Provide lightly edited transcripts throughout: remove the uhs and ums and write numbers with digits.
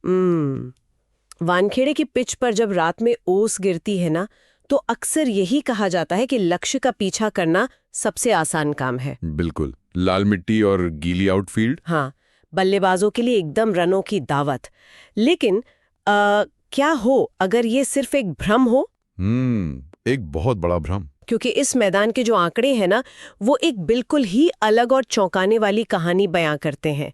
वानखेड़े की पिच पर जब रात में ओस गिरती है ना, तो अक्सर यही कहा जाता है कि लक्ष्य का पीछा करना सबसे आसान काम है। बिल्कुल, लाल मिट्टी और गीली आउटफील्ड। हाँ, बल्लेबाजों के लिए एकदम रनों की दावत। लेकिन क्या हो अगर ये सिर्फ एक भ्रम हो? एक बहुत बड़ा भ्रम। क्योंकि इस मैदान के जो आंकड़े हैं ना, वो एक बिल्कुल ही अलग और चौंकाने वाली कहानी बयां करते हैं।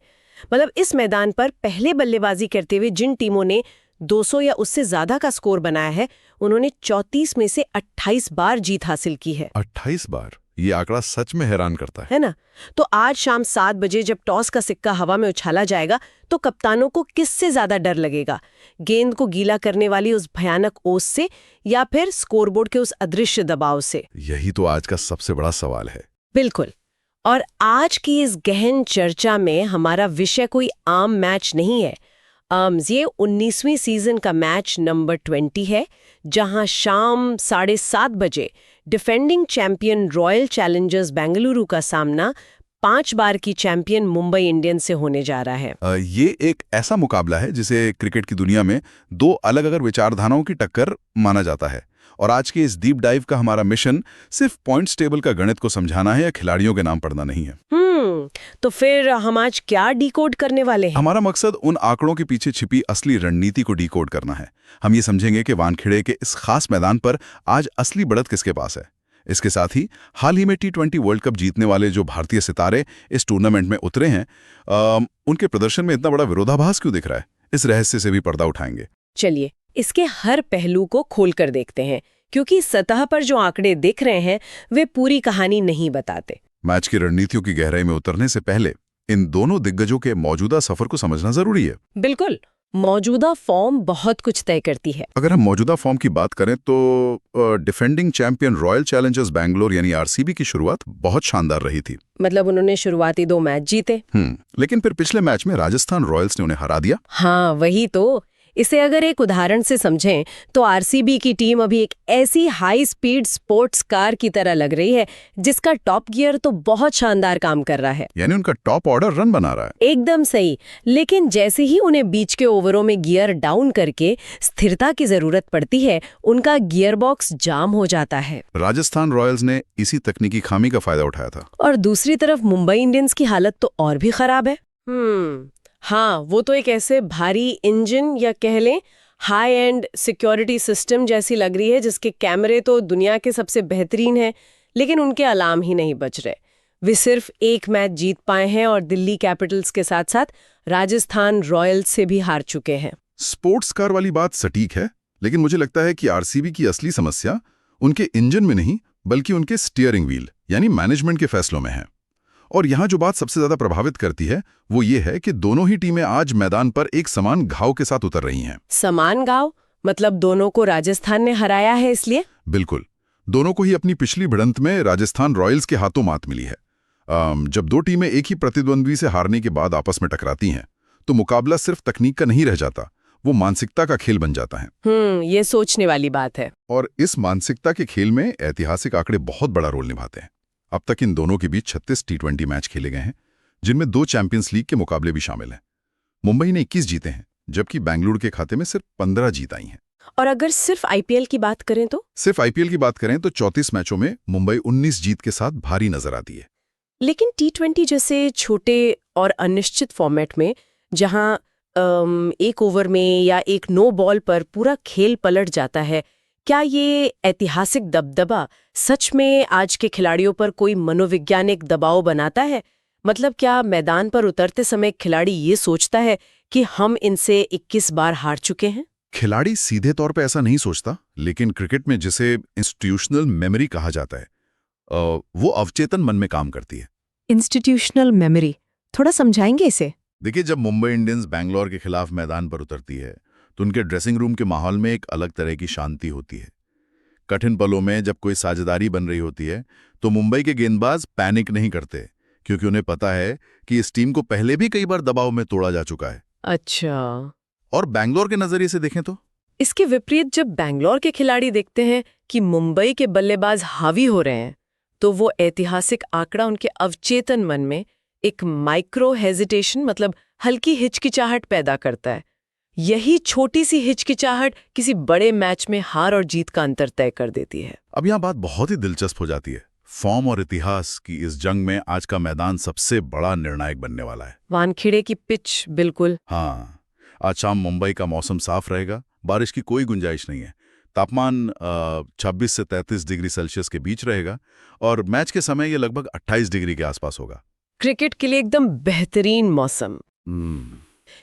मतलब इस मैदान पर पहले बल्लेबाजी करते हुए जिन टीमों ने 200 या उससे ज्यादा का स्कोर बनाया है, उन्होंने 34 में से 28 बार जीत हासिल की है। 28 बार? ये आंकड़ा सच में हैरान करता है ना? तो आज शाम 7 बजे जब टॉस का सिक्का हवा में उछाला जाएगा, तो कप्तानों को किससे ज्यादा डर लगेगा? गेंद को गीला करने वाली उस भयानक ओस से, या फिर स्कोरबोर्ड के उस अदृश्य दबाव से? यही तो आज का सबसे बड़ा सवाल है। बिल्कुल। और आज की इस गहन चर्चा में हमारा विषय कोई आम मैच नहीं है। ये 19वीं सीजन का मैच नंबर 20 है, जहां शाम 7:30 बजे defending champion royal Challengers Bengaluru का सामना 5 बार की चैंपियन मुंबई इंडियंस से होने जा रहा है। ये एक ऐसा मुकाबला है जिसे क्रिकेट की दुनिया में दो अलग-अलग विचारधाराओं की टक्कर माना जाता है। और आज के इस डीप डाइव का हमारा मिशन सिर्फ पॉइंट्स टेबल का गणित को समझाना है या खिलाड़ियों के नाम पढ़ना नहीं है। तो फिर हम आज क्या डिकोड करने वाले हैं? हमारा मकसद उन आंकड़ों के पीछे छिपी असली रणनीति को डिकोड करना है। हम ये समझेंगे कि वानखेड़े के इस खास मैदान पर आज असली बढ़त किसके पास है। इसके साथ ही हाल ही में T20 वर्ल्ड कप जीतने वाले जो भारतीय सितारे इस टूर्नामेंट में उतरे हैं, उनके प्रदर्शन में इतना बड़ा विरोधाभास क्यों दिख रहा है, इस रहस्य से भी पर्दा उठाएंगे। चलिए इसके हर पहलू को खोलकर देखते हैं, क्योंकि सतह पर जो आंकड़े दिख रहे हैं वे पूरी कहानी नहीं बताते। मैच की रणनीतियों की गहराई में उतरने से पहले इन दोनों दिग्गजों के मौजूदा सफर को समझना जरूरी है। बिल्कुल, मौजूदा फॉर्म बहुत कुछ तय करती है। अगर हम मौजूदा फॉर्म की बात करें तो defending champion royal Challengers Bangalore यानी RCB की शुरुआत बहुत शानदार रही थी। मतलब उन्होंने शुरुआती 2 मैच जीते। लेकिन फिर पिछले मैच में राजस्थान रॉयल्स ने उन्हें हरा दिया। हाँ, वही तो। इसे अगर एक उदाहरण से समझें तो RCB की टीम अभी एक ऐसी हाई स्पीड स्पोर्ट्स कार की तरह लग रही है जिसका टॉप गियर तो बहुत शानदार काम कर रहा है। यानी उनका टॉप ऑर्डर रन बना रहा है। एकदम सही। लेकिन जैसे ही उन्हें बीच के ओवरों में गियर डाउन करके स्थिरता की जरूरत पड़ती है, उनका गियर बॉक्स जाम हो जाता है। राजस्थान रॉयल्स ने इसी तकनीकी खामी का फायदा उठाया था। और दूसरी तरफ मुंबई इंडियंस की हालत तो और भी खराब है। हाँ, वो तो एक ऐसे भारी इंजन या कह लें हाई एंड सिक्योरिटी सिस्टम जैसी लग रही है जिसके कैमरे तो दुनिया के सबसे बेहतरीन हैं, लेकिन उनके अलार्म ही नहीं बज रहे। वे सिर्फ एक मैच जीत पाए हैं और दिल्ली कैपिटल्स के साथ साथ राजस्थान रॉयल्स से भी हार चुके हैं। स्पोर्ट्स कार वाली बात सटीक है, लेकिन मुझे लगता है कि RCB की असली समस्या उनके इंजन में नहीं बल्कि उनके स्टीयरिंग व्हील यानी मैनेजमेंट के फैसलों में है। और यहाँ जो बात सबसे ज्यादा प्रभावित करती है वो ये है कि दोनों ही टीमें आज मैदान पर एक समान घाव के साथ उतर रही हैं। समान घाव मतलब दोनों को राजस्थान ने हराया है इसलिए? बिल्कुल, दोनों को ही अपनी पिछली भिड़ंत में राजस्थान रॉयल्स के हाथों मात मिली है। जब दो टीमें एक ही प्रतिद्वंद्वी से हारने के बाद आपस में टकराती हैं तो मुकाबला सिर्फ तकनीक का नहीं रह जाता, वो मानसिकता का खेल बन जाता है। ये सोचने वाली बात है। और इस मानसिकता के खेल में ऐतिहासिक आंकड़े बहुत बड़ा रोल निभाते हैं। अब तक इन दोनों के बीच 36 T20 मैच खेले गए हैं, जिनमें 2 चैंपियंस लीग के मुकाबले भी शामिल हैं। मुंबई ने 21 जीते हैं, जबकि बेंगलुरु के खाते में सिर्फ 15 जीत आई हैं। और अगर सिर्फ IPL की बात करें तो? सिर्फ IPL की बात करें तो 34 मैचों में मुंबई 19 जीत के साथ भारी नजर आती है। लेकिन T20 जैसे छोटे और अनिश्चित फॉर्मेट में, जहां एक ओवर में या एक नो बॉल पर पूरा खेल पलट जाता है, क्या ये ऐतिहासिक दबदबा सच में आज के खिलाड़ियों पर कोई मनोवैज्ञानिक दबाव बनाता है? मतलब क्या मैदान पर उतरते समय खिलाड़ी ये सोचता है कि हम इनसे 21 बार हार चुके हैं? खिलाड़ी सीधे तौर पे ऐसा नहीं सोचता, लेकिन क्रिकेट में जिसे इंस्टीट्यूशनल मेमोरी कहा जाता है, वो अवचेतन मन में काम करती है। इंस्टीट्यूशनल मेमोरी, थोड़ा समझाएंगे इसे? देखिए, जब मुंबई इंडियंस बैंगलोर के खिलाफ मैदान पर उतरती है तो उनके ड्रेसिंग रूम के माहौल में एक अलग तरह की शांति होती है। कठिन पलों में जब कोई साझेदारी बन रही होती है तो मुंबई के गेंदबाज पैनिक नहीं करते, क्योंकि उन्हें पता है कि इस टीम को पहले भी कई बार दबाव में तोड़ा जा चुका है। अच्छा। और बैंगलोर के नजरिए से देखें तो? इसके विपरीत जब बैंगलोर के खिलाड़ी देखते हैं कि मुंबई के बल्लेबाज हावी हो रहे हैं, तो वो ऐतिहासिक आंकड़ा उनके अवचेतन मन में एक माइक्रो हेजिटेशन मतलब हल्की हिचकिचाहट पैदा करता है। यही छोटी सी हिचकिचाहट किसी बड़े मैच में हार और जीत का अंतर तय कर देती है। अब यहाँ बात बहुत ही दिलचस्प हो जाती है। फॉर्म और इतिहास की इस जंग में आज का मैदान सबसे बड़ा निर्णायक बनने वाला है। वानखेड़े की पिच बिल्कुल। हाँ, आज शाम मुंबई का मौसम साफ रहेगा, बारिश की कोई गुंजाइश नहीं है। तापमान 26 से 33 डिग्री सेल्सियस के बीच रहेगा और मैच के समय ये लगभग 28 डिग्री के आसपास होगा। क्रिकेट के लिए एकदम बेहतरीन मौसम।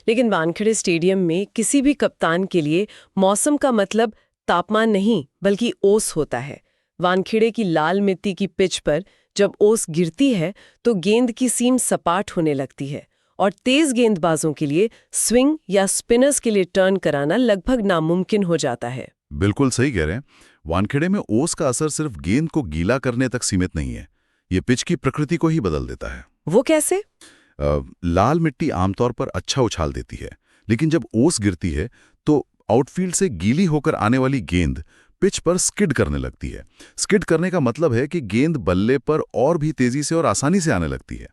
लेकिन वानखेड़े स्टेडियम में किसी भी कप्तान के लिए मौसम का मतलब तापमान नहीं बल्कि ओस होता है। वानखेड़े की लाल मिट्टी की पिच पर जब ओस गिरती है तो गेंद की सीम सपाट होने लगती है और तेज गेंदबाजों के लिए स्विंग या स्पिनर्स के लिए टर्न कराना लगभग नामुमकिन हो जाता है। बिल्कुल सही कह रहे हैं। वानखेड़े में ओस का असर सिर्फ गेंद को गीला करने तक सीमित नहीं है, ये पिच की प्रकृति को ही बदल देता है। वो कैसे? लाल मिट्टी आमतौर पर अच्छा उछाल देती है, लेकिन जब ओस गिरती है तो आउटफील्ड से गीली होकर आने वाली गेंद पिच पर स्किड करने लगती है। स्किड करने का मतलब है कि गेंद बल्ले पर और भी तेजी से और आसानी से आने लगती है।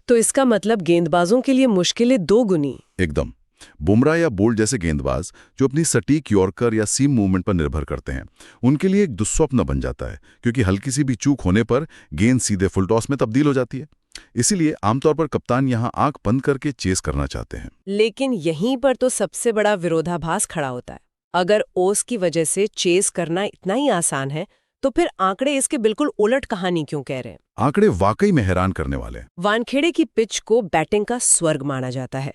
तो इसका मतलब गेंदबाजों के लिए मुश्किलें दोगुनी। एकदम। बुमराह या बोल्ट जैसे गेंदबाज जो अपनी सटीक यॉर्कर या सीम मूवमेंट पर निर्भर करते हैं, उनके लिए एक दुस्वप्न बन जाता है, क्योंकि हल्की सी भी चूक होने पर गेंद सीधे फुल टॉस में तब्दील हो जाती है। इसीलिए आमतौर पर कप्तान यहां आंख बंद करके चेस करना चाहते हैं। लेकिन यहीं पर तो सबसे बड़ा विरोधाभास खड़ा होता है। अगर ओस की वजह से चेस करना इतना ही आसान है तो फिर आंकड़े इसके बिल्कुल उलट कहानी क्यों कह रहे हैं? आंकड़े वाकई में हैरान करने वाले हैं। वानखेड़े की पिच को बैटिंग का स्वर्ग माना जाता है।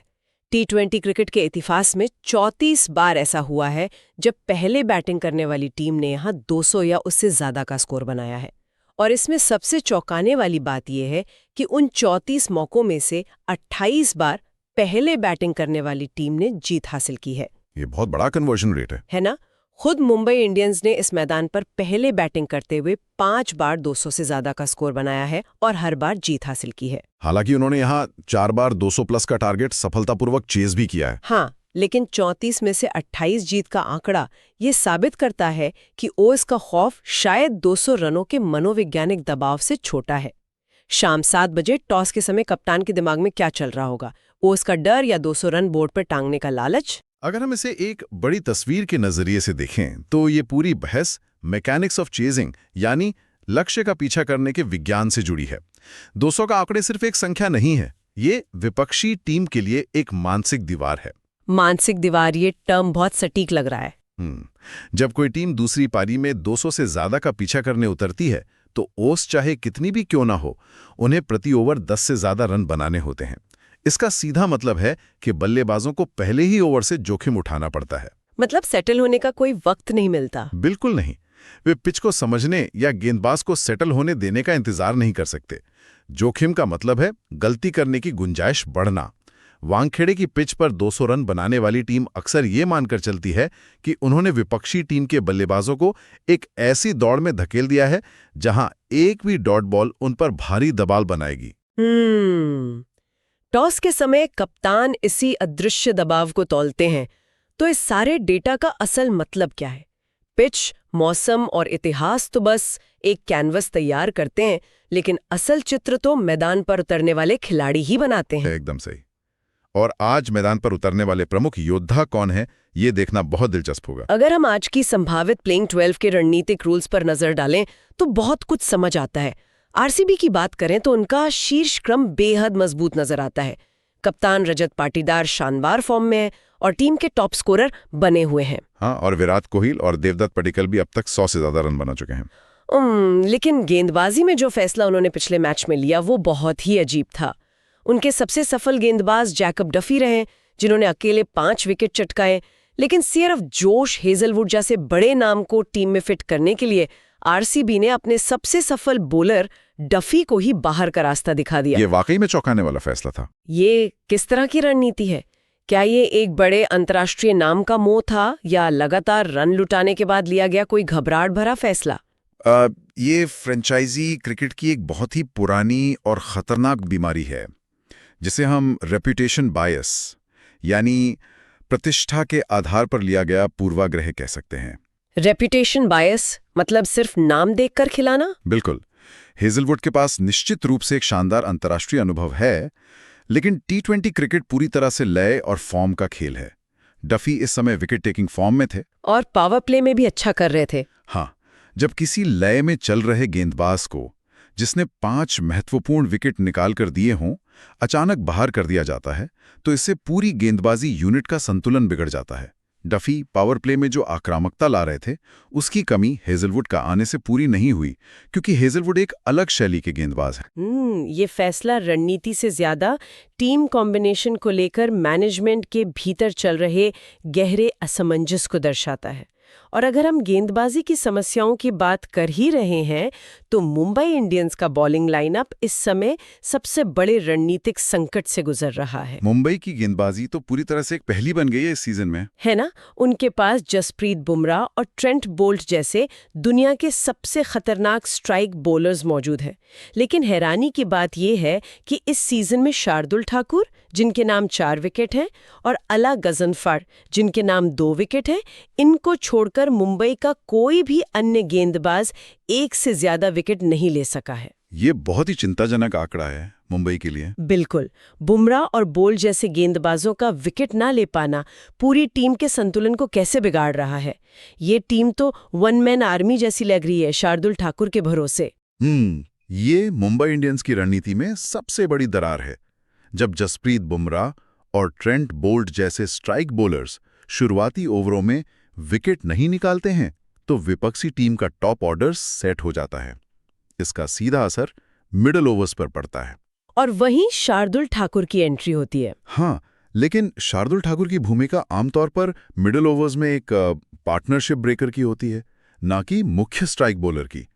T20 क्रिकेट के इतिहास में 34 बार ऐसा हुआ है जब पहले बैटिंग करने वाली टीम ने यहां 200 या उससे ज्यादा का स्कोर बनाया है। और इसमें सबसे चौंकाने वाली बात यह है कि उन 34 मौकों में से 28 बार पहले बैटिंग करने वाली टीम ने जीत हासिल की है। ये बहुत बड़ा कन्वर्जन रेट है ना? खुद मुंबई इंडियंस ने इस मैदान पर पहले बैटिंग करते हुए 5 बार 200 से ज्यादा का स्कोर बनाया है और हर बार जीत हासिल की है। हालांकि उन्होंने यहाँ 4 बार 200 प्लस का टारगेट सफलतापूर्वक चेस भी किया है। हाँ, लेकिन 34 में से 28 जीत का आंकड़ा ये साबित करता है कि ओस का खौफ शायद 200 रनों के मनोवैज्ञानिक दबाव से छोटा है। शाम 7 बजे टॉस के समय कप्तान के दिमाग में क्या चल रहा होगा? ओस का डर या 200 रन बोर्ड पर टांगने का लालच? अगर हम इसे एक बड़ी तस्वीर के नजरिए से देखें तो ये पूरी बहस मैकेनिक्स ऑफ चेजिंग यानी लक्ष्य का पीछा करने के विज्ञान से जुड़ी है। 200 का आंकड़े सिर्फ एक संख्या नहीं है, ये विपक्षी टीम के लिए एक मानसिक दीवार है। मानसिक दीवार, ये टर्म बहुत सटीक लग रहा है। जब कोई टीम दूसरी पारी में 200 से ज्यादा का पीछा करने उतरती है तो ओस चाहे कितनी भी क्यों ना हो, उन्हें प्रति ओवर 10 से ज्यादा रन बनाने होते हैं। इसका सीधा मतलब है कि बल्लेबाजों को पहले ही ओवर से जोखिम उठाना पड़ता है। मतलब सेटल होने का कोई वक्त नहीं मिलता। बिल्कुल नहीं। वे पिच को समझने या गेंदबाज को सेटल होने देने का इंतजार नहीं कर सकते। जोखिम का मतलब है गलती करने की गुंजाइश बढ़ना। वानखेड़े की पिच पर 200 रन बनाने वाली टीम अक्सर ये मानकर चलती है कि उन्होंने विपक्षी टीम के बल्लेबाजों को एक ऐसी दौड़ में धकेल दिया है जहां एक भी डॉट बॉल उन पर भारी दबाव बनाएगी। टॉस के समय कप्तान इसी अदृश्य दबाव को तौलते हैं। तो इस सारे डेटा का असल मतलब क्या है? पिच, मौसम और इतिहास तो बस एक कैनवस तैयार करते हैं, लेकिन असल चित्र तो मैदान पर उतरने वाले खिलाड़ी ही बनाते हैं। एकदम सही। और आज मैदान पर उतरने वाले प्रमुख योद्धा कौन है, ये देखना बहुत दिलचस्प होगा। अगर हम आज की संभावित प्लेइंग 12 के रणनीतिक रूल्स पर नजर डालें तो बहुत कुछ समझ आता है। आरसीबी की बात करें तो उनका शीर्ष क्रम बेहद मजबूत नजर आता है। कप्तान रजत पाटीदार शानदार फॉर्म में है और टीम के टॉप स्कोरर बने हुए हैं। हाँ, और विराट कोहली और देवदत्त पडिक्कल भी अब तक 100 से ज्यादा रन बना चुके हैं। लेकिन गेंदबाजी में जो फैसला उन्होंने पिछले मैच में लिया वो बहुत ही अजीब था। उनके सबसे सफल गेंदबाज जैकब डफी रहे, जिन्होंने अकेले 5 विकेट चटकाए। लेकिन सिर्फ जोश हेजलवुड जैसे बड़े नाम को टीम में फिट करने के लिए आरसीबी ने अपने सबसे सफल बॉलर डफी को ही बाहर का रास्ता दिखा दिया। ये वाकई में चौंकाने वाला फैसला था। ये किस तरह की रणनीति है? क्या ये एक बड़े अंतर्राष्ट्रीय नाम का मोह था या लगातार रन लुटाने के बाद लिया गया कोई घबराहट भरा फैसला? ये फ्रेंचाइजी क्रिकेट की एक बहुत ही पुरानी और खतरनाक बीमारी है, जिसे हम रेपुटेशन बायस यानी प्रतिष्ठा के आधार पर लिया गया पूर्वाग्रह कह सकते हैं। रेपुटेशन बायस मतलब सिर्फ नाम देखकर खिलाना? बिल्कुल। हेजलवुड के पास निश्चित रूप से एक शानदार अंतर्राष्ट्रीय अनुभव है, लेकिन T20 क्रिकेट पूरी तरह से लय और फॉर्म का खेल है। डफी इस समय विकेट टेकिंग फॉर्म में थे और पावर प्ले में भी अच्छा कर रहे थे। हाँ, जब किसी लय में चल रहे गेंदबाज को जिसने 5 महत्वपूर्ण विकेट निकाल कर दिए हों अचानक बाहर कर दिया जाता है तो इससे पूरी गेंदबाजी यूनिट का संतुलन बिगड़ जाता है। डफी पावर प्ले में जो आक्रामकता ला रहे थे उसकी कमी हेजलवुड का आने से पूरी नहीं हुई क्योंकि हेजलवुड एक अलग शैली के गेंदबाज हैं। ये फैसला रणनीति से ज्यादा टीम कॉम्बिनेशन को लेकर मैनेजमेंट के भीतर चल रहे गहरे असमंजस को दर्शाता है। और अगर हम गेंदबाजी की समस्याओं की बात कर ही रहे हैं तो मुंबई इंडियंस का बॉलिंग लाइनअप इस समय सबसे बड़े रणनीतिक संकट से गुजर रहा है। मुंबई की गेंदबाजी तो पूरी तरह से एक पहली बन गई है इस सीजन में, है ना? उनके पास जसप्रीत बुमराह और ट्रेंट बोल्ट जैसे दुनिया के सबसे खतरनाक स्ट्राइक बॉलर्स मौजूद हैं। लेकिन हैरानी की बात यह है कि इस सीजन में शार्दुल ठाकुर, जिनके नाम 4 विकेट हैं, और अला गजनफर, जिनके नाम 2 विकेट हैं, इनको छोड़कर मुंबई का कोई भी अन्य गेंदबाज 1 से ज्यादा विकेट नहीं ले सका है। ये बहुत ही चिंताजनक आंकड़ा है मुंबई के लिए। बिल्कुल। बुमराह और बोल्ट जैसे गेंदबाजों का विकेट ना ले पाना पूरी टीम के संतुलन को कैसे बिगाड़ रहा है। ये टीम तो वन मैन आर्मी जैसी लग रही है शार्दुल ठाकुर के भरोसे। ये मुंबई इंडियंस की रणनीति में सबसे बड़ी दरार है। जब जसप्रीत बुमराह और ट्रेंट बोल्ट जैसे स्ट्राइक बॉलर्स शुरुआती ओवरों में विकेट नहीं निकालते हैं तो विपक्षी टीम का टॉप ऑर्डर सेट हो जाता है। इसका सीधा असर मिडल ओवर्स पर पड़ता है। और वहीं शार्दुल ठाकुर की एंट्री होती है। हाँ, लेकिन शार्दुल ठाकुर की भूमिका आमतौर पर मिडल ओवर्स में एक पार्टनरशिप ब्रेकर की होती है, ना कि मुख्य स्ट्राइक बॉलर की।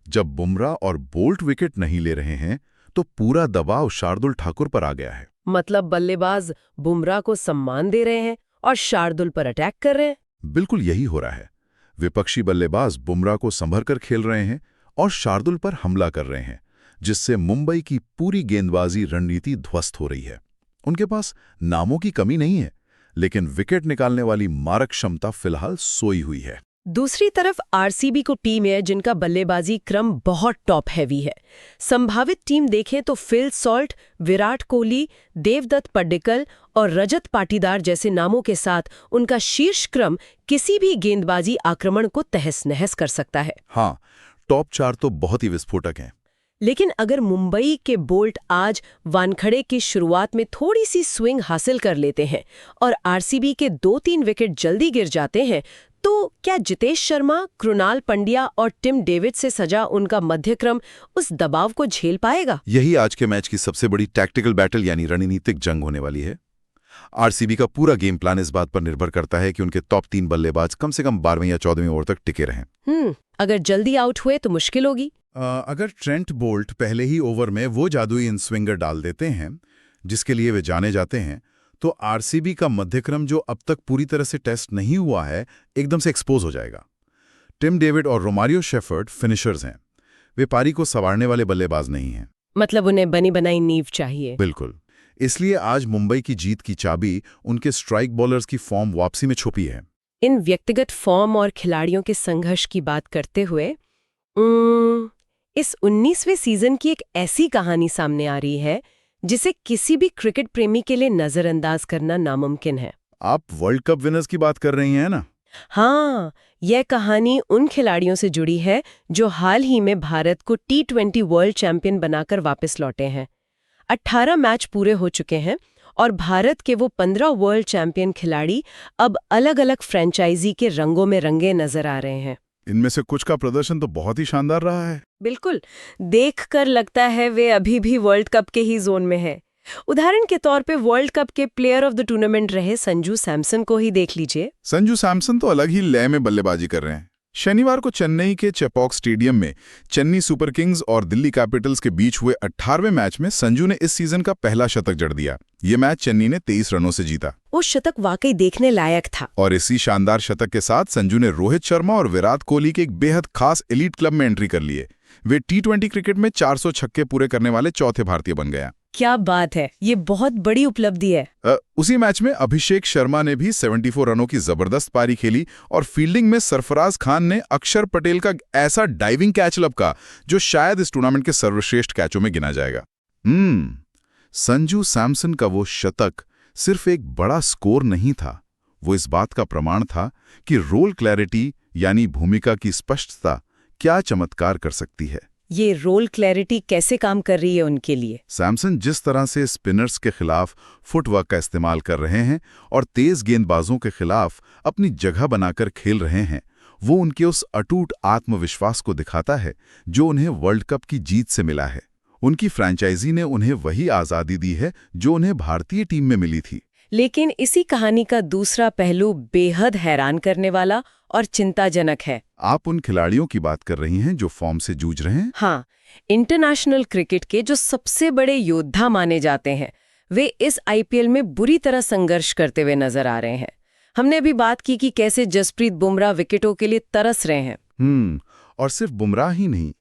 जब बुमराह और बोल्ट विकेट नहीं ले रहे हैं तो पूरा दबाव शार्दुल ठाकुर पर आ गया है। मतलब बल्लेबाज बुमराह को सम्मान दे रहे हैं और शार्दुल पर अटैक कर रहे हैं। बिल्कुल यही हो रहा है। विपक्षी बल्लेबाज बुमराह को संभर कर खेल रहे हैं और शार्दुल पर हमला कर रहे हैं, जिससे मुंबई की पूरी गेंदबाजी रणनीति ध्वस्त हो रही है। उनके पास नामों की कमी नहीं है, लेकिन विकेट निकालने वाली मारक क्षमता फिलहाल सोई हुई है। दूसरी तरफ आरसीबी को टीम है जिनका बल्लेबाजी क्रम बहुत टॉप हैवी है। संभावित टीम देखें तो फिल सॉल्ट, विराट कोहली, देवदत्त पड्डिकल और रजत पाटीदार जैसे नामों के साथ उनका शीर्ष क्रम किसी भी गेंदबाजी आक्रमण को तहस नहस कर सकता है। हाँ, टॉप 4 तो बहुत ही विस्फोटक हैं। लेकिन अगर मुंबई के बोल्ट आज वानखड़े की शुरुआत में थोड़ी सी स्विंग हासिल कर लेते हैं और आरसीबी के 2-3 विकेट जल्दी गिर जाते हैं तो क्या जितेश शर्मा, कृणाल पंड्या और टिम डेविड से सजा उनका मध्यक्रम उस दबाव को झेल पाएगा? यही आज के मैच की सबसे बड़ी टैक्टिकल बैटल यानी रणनीतिक जंग होने वाली है। आरसीबी का पूरा गेम प्लान इस बात पर निर्भर करता है कि उनके टॉप 3 बल्लेबाज कम से कम 12वें या 14वें ओवर तक टिके रहें। अगर जल्दी आउट हुए तो मुश्किल होगी। अगर ट्रेंट बोल्ट पहले ही ओवर में वो जादुई इन स्विंगर डाल देते हैं जिसके लिए वे जाने जाते हैं तो आरसीबी का मध्यक्रम जो अब तक पूरी तरह से टेस्ट नहीं हुआ है एकदम से एक्सपोज हो जाएगा। टिम डेविड और रोमारियो शेफर्ड फिनिशर्स हैं, वे पारी को संवारने वाले बल्लेबाज नहीं हैं। मतलब उन्हें बनी बनाई नींव चाहिए। बिल्कुल। इसलिए आज मुंबई की जीत की चाबी उनके स्ट्राइक बॉलर्स की फॉर्म वापसी में छुपी है। इन व्यक्तिगत फॉर्म और खिलाड़ियों के संघर्ष की बात करते हुए इस 19वें सीजन की एक ऐसी कहानी सामने आ रही है जिसे किसी भी क्रिकेट प्रेमी के लिए नजरअंदाज करना नामुमकिन है। आप वर्ल्ड कप विनर्स की बात कर रही हैं ना? हाँ, यह कहानी उन खिलाड़ियों से जुड़ी है जो हाल ही में भारत को T20 वर्ल्ड चैंपियन बनाकर वापस लौटे हैं। 18 मैच पूरे हो चुके हैं और भारत के वो 15 वर्ल्ड चैंपियन खिलाड़ी अब अलग-अलग फ्रेंचाइजी के रंगों में रंगे नजर आ रहे हैं। इनमें से कुछ का प्रदर्शन तो बहुत ही शानदार रहा है। बिल्कुल, देखकर लगता है वे अभी भी वर्ल्ड कप के ही जोन में हैं। उदाहरण के तौर पे वर्ल्ड कप के प्लेयर ऑफ द टूर्नामेंट रहे संजू सैमसन को ही देख लीजिए। संजू सैमसन तो अलग ही लय में बल्लेबाजी कर रहे हैं। शनिवार को चेन्नई के चेपॉक स्टेडियम में चेन्नई सुपर किंग्स और दिल्ली कैपिटल्स के बीच हुए 18वें मैच में संजू ने इस सीजन का पहला शतक जड़ दिया। ये मैच चेन्नई ने 23 रनों से जीता। वो शतक वाकई देखने लायक था। और इसी शानदार शतक के साथ संजू ने रोहित शर्मा और विराट कोहली के एक बेहद खास एलीट क्लब में एंट्री कर लिए। वे T20 क्रिकेट में 400 छक्के पूरे करने वाले चौथे भारतीय बन गया। क्या बात है, ये बहुत बड़ी उपलब्धि है। उसी मैच में अभिषेक शर्मा ने भी 74 रनों की जबरदस्त पारी खेली और फील्डिंग में सरफराज खान ने अक्षर पटेल का ऐसा डाइविंग कैच लपका जो शायद इस टूर्नामेंट के सर्वश्रेष्ठ कैचों में गिना जाएगा। संजू सैमसन का वो शतक सिर्फ एक बड़ा स्कोर नहीं था, वो इस बात का प्रमाण था कि रोल क्लैरिटी यानी भूमिका की स्पष्टता क्या चमत्कार कर सकती है। ये रोल क्लैरिटी कैसे काम कर रही है उनके लिए? सैमसन जिस तरह से स्पिनर्स के खिलाफ फुटवर्क का इस्तेमाल कर रहे हैं और तेज गेंदबाजों के खिलाफ अपनी जगह बनाकर खेल रहे हैं, वो उनके उस अटूट आत्मविश्वास को दिखाता है जो उन्हें वर्ल्ड कप की जीत से मिला है। उनकी फ्रेंचाइजी ने उन्हें वही आज़ादी दी है जो उन्हें भारतीय टीम में मिली थी। लेकिन इसी कहानी का दूसरा पहलू बेहद हैरान करने वाला और चिंताजनक है। आप उन खिलाड़ियों की बात कर रही हैं जो फॉर्म से जूझ रहे हैं? हाँ, इंटरनेशनल क्रिकेट के जो सबसे बड़े योद्धा माने जाते हैं, वे इस आईपीएल में बुरी तरह संघर्ष करते हुए नजर आ रहे हैं। हमने अभी बात की कि कैसे जसप्रीत बुमराह विकेटों के लिए तरस रहे हैं। और सिर्फ बुमराह ही नहीं।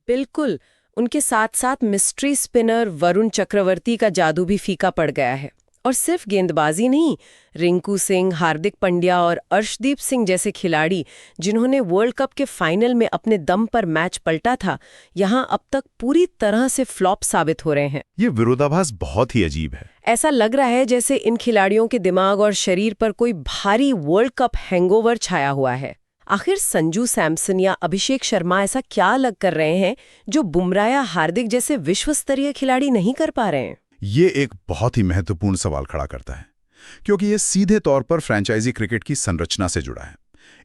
बिल्कुल, उनके साथ साथ मिस्ट्री स्पिनर वरुण चक्रवर्ती का जादू भी फीका पड़ गया है। और सिर्फ गेंदबाजी नहीं, रिंकू सिंह, हार्दिक पांड्या और अर्शदीप सिंह जैसे खिलाड़ी जिन्होंने वर्ल्ड कप के फाइनल में अपने दम पर मैच पलटा था, यहां अब तक पूरी तरह से फ्लॉप साबित हो रहे हैं। ये विरोधाभास बहुत ही अजीब है। ऐसा लग रहा है जैसे इन खिलाड़ियों के दिमाग और शरीर पर कोई भारी वर्ल्ड कप हैंगओवर छाया हुआ है। आखिर संजू सैमसन या अभिषेक शर्मा ऐसा क्या अलग कर रहे हैं जो बुमराह या हार्दिक जैसे विश्व स्तरीय खिलाड़ी नहीं कर पा रहे हैं? ये एक बहुत ही महत्वपूर्ण सवाल खड़ा करता है, क्योंकि ये सीधे तौर पर फ्रेंचाइजी क्रिकेट की संरचना से जुड़ा है।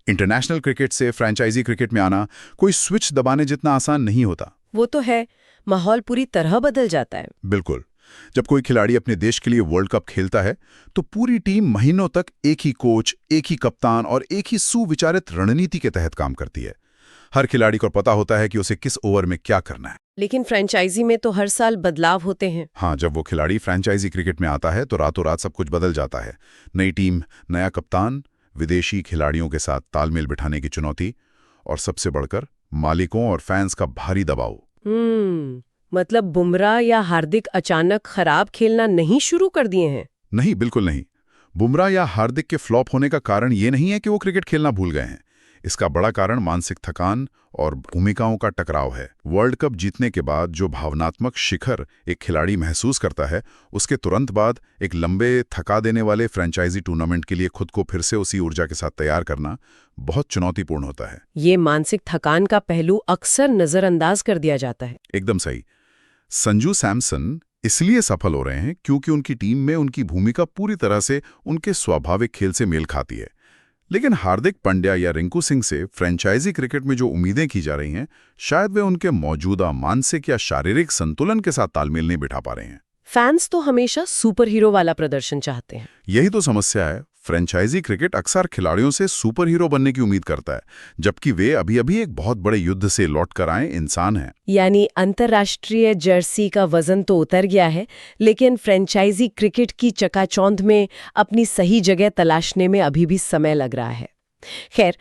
इंटरनेशनल क्रिकेट से फ्रेंचाइजी क्रिकेट में आना कोई स्विच दबाने जितना आसान नहीं होता। वो तो है, माहौल पूरी तरह बदल जाता है। बिल्कुल। जब कोई खिलाड़ी अपने देश के लिए वर्ल्ड कप खेलता है तो पूरी टीम महीनों तक एक ही कोच, एक ही कप्तान और एक ही सुविचारित रणनीति के तहत काम करती है। हर खिलाड़ी को पता होता है कि उसे किस ओवर में क्या करना है। लेकिन फ्रेंचाइजी में तो हर साल बदलाव होते हैं। हाँ, जब वो खिलाड़ी फ्रेंचाइजी क्रिकेट में आता है तो रातों रात सब कुछ बदल जाता है। नई टीम, नया कप्तान, विदेशी खिलाड़ियों के साथ तालमेल बिठाने की चुनौती और सबसे बढ़कर मालिकों और फैंस का भारी दबाव। मतलब बुमराह या हार्दिक अचानक खराब खेलना नहीं शुरू कर दिए हैं? नहीं, बिल्कुल नहीं। बुमराह या हार्दिक के फ्लॉप होने का कारण ये नहीं है कि वो क्रिकेट खेलना भूल गए हैं। इसका बड़ा कारण मानसिक थकान और भूमिकाओं का टकराव है। वर्ल्ड कप जीतने के बाद जो भावनात्मक शिखर एक खिलाड़ी महसूस करता है, उसके तुरंत बाद एक लंबे थका देने वाले फ्रेंचाइजी टूर्नामेंट के लिए खुद को फिर से उसी ऊर्जा के साथ तैयार करना बहुत चुनौतीपूर्ण होता है। ये मानसिक थकान का पहलू अक्सर नजरअंदाज कर दिया जाता है। एकदम सही। संजू सैमसन इसलिए सफल हो रहे हैं क्योंकि उनकी टीम में उनकी भूमिका पूरी तरह से उनके स्वाभाविक खेल से मेल खाती है। लेकिन हार्दिक पांड्या या रिंकू सिंह से फ्रेंचाइजी क्रिकेट में जो उम्मीदें की जा रही हैं, शायद वे उनके मौजूदा मानसिक या शारीरिक संतुलन के साथ तालमेल नहीं बिठा पा रहे हैं। फैंस तो हमेशा सुपर हीरो वाला प्रदर्शन चाहते हैं। यही तो समस्या है। फ्रेंचाइजी क्रिकेट अक्सर खिलाड़ियों से सुपर हीरो बनने की उम्मीद करता है, जबकि वे अभी अभी एक बहुत बड़े युद्ध से लौट कर आए इंसान हैं। यानी अंतर्राष्ट्रीय जर्सी का वजन तो उतर गया है, लेकिन फ्रेंचाइजी क्रिकेट की चकाचौंध में अपनी सही जगह तलाशने में अभी भी समय लग रहा है। खैर,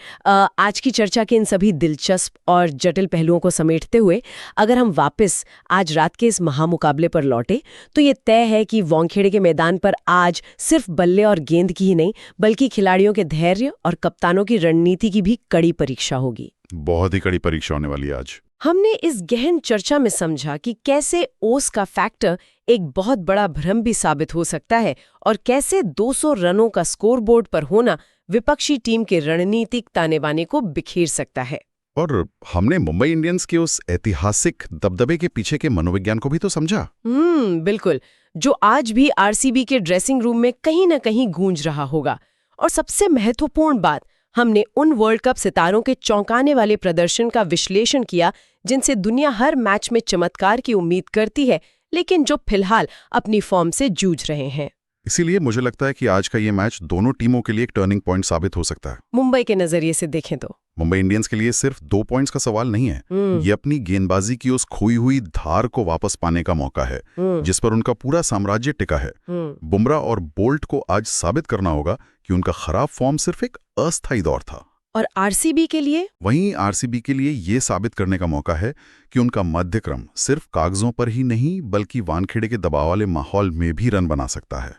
आज की चर्चा के इन सभी दिलचस्प और जटिल पहलुओं को समेटते हुए अगर हम वापस आज रात के इस महामुकाबले पर लौटे, तो ये तय है कि वानखेड़े के मैदान पर आज सिर्फ बल्ले और गेंद की ही नहीं, बल्कि खिलाड़ियों के धैर्य और कप्तानों की रणनीति की भी कड़ी परीक्षा होगी। बहुत ही कड़ी परीक्षा होने वाली है आज। हमने इस गहन चर्चा में समझा कि कैसे ओस का फैक्टर एक बहुत बड़ा भ्रम भी साबित हो सकता है और कैसे 200 रनों का स्कोरबोर्ड पर होना विपक्षी टीम के रणनीतिक ताने-बाने को बिखेर सकता है। और हमने मुंबई इंडियंस के उस ऐतिहासिक दबदबे के पीछे के मनोविज्ञान को भी तो समझा। बिल्कुल, जो आज भी आरसीबी के ड्रेसिंग रूम में कहीं न कहीं गूंज रहा होगा। और सबसे महत्वपूर्ण बात, हमने उन वर्ल्ड कप सितारों के चौंकाने वाले प्रदर्शन का विश्लेषण किया जिनसे दुनिया हर मैच में चमत्कार की उम्मीद करती है, लेकिन जो फिलहाल अपनी फॉर्म से जूझ रहे हैं। इसीलिए मुझे लगता है कि आज का ये मैच दोनों टीमों के लिए एक टर्निंग पॉइंट साबित हो सकता है। मुंबई के नजरिए से देखें तो मुंबई इंडियंस के लिए सिर्फ 2 पॉइंट्स का सवाल नहीं है। ये अपनी गेंदबाजी की उस खोई हुई धार को वापस पाने का मौका है, जिस पर उनका पूरा साम्राज्य टिका है। बुमराह और बोल्ट को आज साबित करना होगा कि उनका खराब फॉर्म सिर्फ एक अस्थायी दौर था। और आरसीबी के लिए? वहीं आरसीबी के लिए ये साबित करने का मौका है कि उनका मध्यक्रम सिर्फ कागजों पर ही नहीं, बल्कि वानखेड़े के दबाव वाले माहौल में भी रन बना सकता है।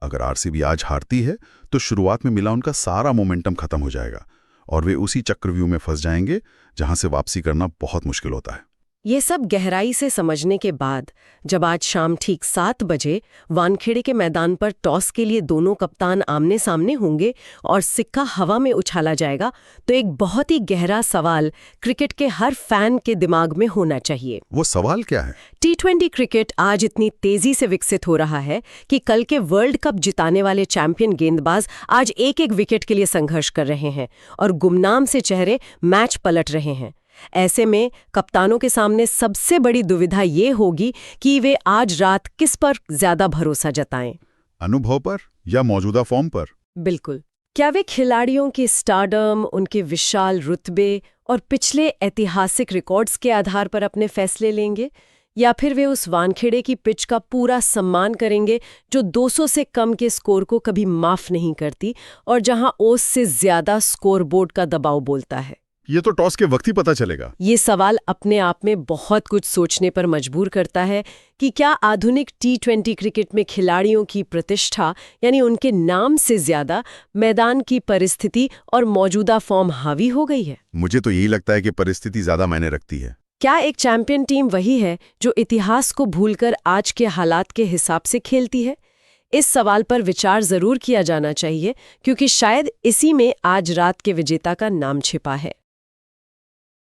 अगर आरसीबी आज हारती है तो शुरुआत में मिला उनका सारा मोमेंटम खत्म हो जाएगा और वे उसी चक्रव्यूह में फंस जाएंगे जहां से वापसी करना बहुत मुश्किल होता है। ये सब गहराई से समझने के बाद जब आज शाम ठीक 7 बजे वानखेड़े के मैदान पर टॉस के लिए दोनों कप्तान आमने सामने होंगे और सिक्का हवा में उछाला जाएगा, तो एक बहुत ही गहरा सवाल क्रिकेट के हर फैन के दिमाग में होना चाहिए। वो सवाल क्या है? T20 क्रिकेट आज इतनी तेजी से विकसित हो रहा है कि कल के वर्ल्ड कप जिताने वाले चैंपियन गेंदबाज आज एक एक विकेट के लिए संघर्ष कर रहे हैं और गुमनाम से चेहरे मैच पलट रहे हैं। ऐसे में कप्तानों के सामने सबसे बड़ी दुविधा ये होगी कि वे आज रात किस पर ज्यादा भरोसा जताएं, अनुभव पर या मौजूदा फॉर्म पर? बिल्कुल। क्या वे खिलाड़ियों की स्टारडम, उनके विशाल रुतबे और पिछले ऐतिहासिक रिकॉर्ड्स के आधार पर अपने फैसले लेंगे, या फिर वे उस वानखेड़े की पिच का पूरा सम्मान करेंगे जो 200 से कम के स्कोर को कभी माफ नहीं करती और जहां ओस से ज्यादा स्कोरबोर्ड का दबाव बोलता है? ये तो टॉस के वक्त ही पता चलेगा। ये सवाल अपने आप में बहुत कुछ सोचने पर मजबूर करता है कि क्या आधुनिक T20 क्रिकेट में खिलाड़ियों की प्रतिष्ठा यानी उनके नाम से ज्यादा मैदान की परिस्थिति और मौजूदा फॉर्म हावी हो गई है? मुझे तो यही लगता है कि परिस्थिति ज्यादा मायने रखती है। क्या एक चैंपियन टीम वही है जो इतिहास को भूलकर आज के हालात के हिसाब से खेलती है? इस सवाल पर विचार जरूर किया जाना चाहिए, क्योंकि शायद इसी में आज रात के विजेता का नाम छिपा है।